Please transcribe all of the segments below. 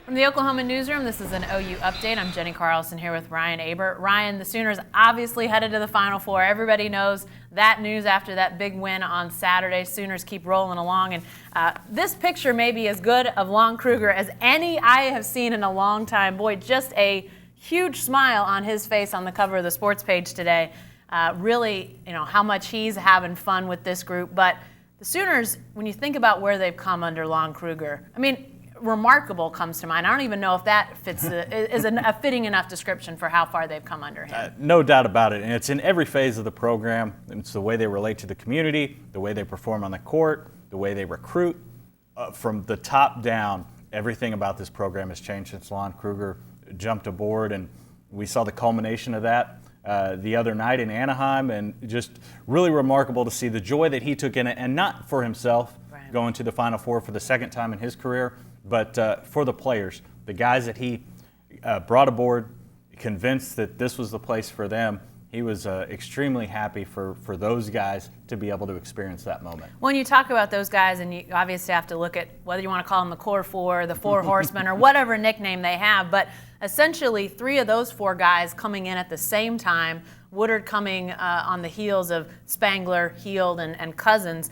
From the Oklahoma newsroom, this is an OU update. I'm Jenny Carlson here with Ryan Aber. Ryan, the Sooners obviously headed to the Final Four. Everybody knows that news after that big win on Saturday. Sooners keep rolling along, and this picture may be as good of Lon Kruger as any I have seen in a long time. Boy, just a huge smile on his face on the cover of the sports page today. Really, how much he's having fun with this group. But the Sooners, when you think about where they've come under Lon Kruger, remarkable comes to mind. I don't even know if that is a fitting enough description for how far they've come under him. No doubt about it, and it's in every phase of the program. It's the way they relate to the community, the way they perform on the court, the way they recruit. From the top down, everything about this program has changed since Lon Kruger jumped aboard, and we saw the culmination of that the other night in Anaheim, and just really remarkable to see the joy that he took in it, and not for himself, right, going to the Final Four for the second time in his career, but for the players, the guys that he brought aboard, convinced that this was the place for them. He was extremely happy for those guys to be able to experience that moment. When you talk about those guys, and you obviously have to look at whether you want to call them the Core Four, the Four Horsemen, or whatever nickname they have, but essentially 3 of those 4 guys coming in at the same time, Woodard coming on the heels of Spangler, Heald, and Cousins.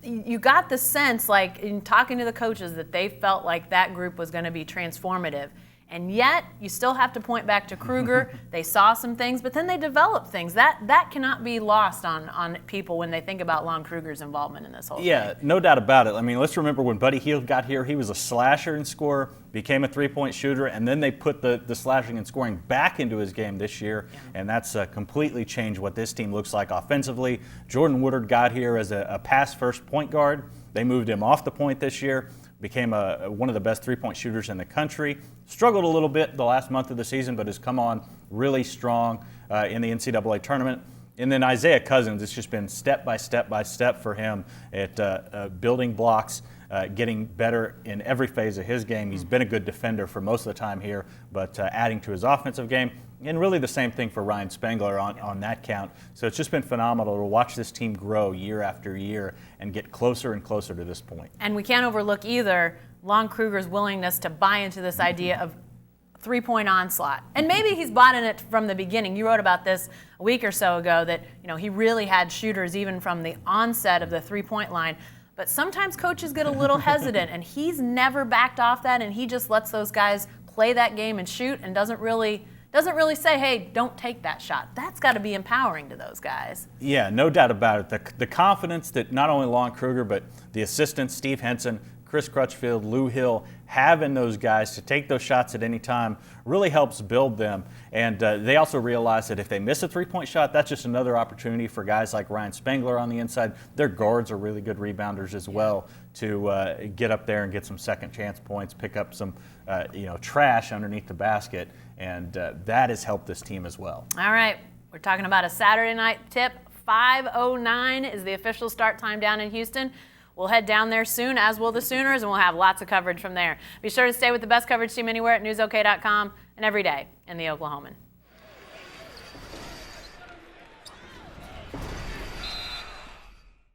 You got the sense, like in talking to the coaches, that they felt like that group was going to be transformative. And yet, you still have to point back to Kruger. They saw some things, but then they developed things. That cannot be lost on people when they think about Lon Kruger's involvement in this whole thing. Yeah, no doubt about it. Let's remember when Buddy Hield got here, he was a slasher and scorer, became a three-point shooter, and then they put the slashing and scoring back into his game this year, and that's completely changed what this team looks like offensively. Jordan Woodard got here as a pass-first point guard. They moved him off the point this year. Became one of the best three-point shooters in the country. Struggled a little bit the last month of the season, but has come on really strong in the NCAA tournament. And then Isaiah Cousins, it's just been step by step for him at building blocks, getting better in every phase of his game. He's been a good defender for most of the time here, but adding to his offensive game. And really the same thing for Ryan Spangler on that count. So it's just been phenomenal to watch this team grow year after year and get closer and closer to this point. And we can't overlook either Lon Kruger's willingness to buy into this idea of three-point onslaught. And maybe he's bought in it from the beginning. You wrote about this a week or so ago that he really had shooters even from the onset of the three-point line. But sometimes coaches get a little hesitant, and he's never backed off that, and he just lets those guys play that game and shoot and doesn't really say, hey, don't take that shot. That's got to be empowering to those guys. Yeah, no doubt about it. The confidence that not only Lon Kruger, but the assistants, Steve Henson, Chris Crutchfield, Lou Hill, have in those guys to take those shots at any time really helps build them. And they also realize that if they miss a three-point shot, that's just another opportunity for guys like Ryan Spangler on the inside. Their guards are really good rebounders as well to get up there and get some second chance points, pick up some trash underneath the basket, and that has helped this team as well. All right, we're talking about a Saturday night tip. 5:09 is the official start time down in Houston. We'll head down there soon, as will the Sooners, and we'll have lots of coverage from there. Be sure to stay with the best coverage team anywhere at newsok.com and every day in the Oklahoman.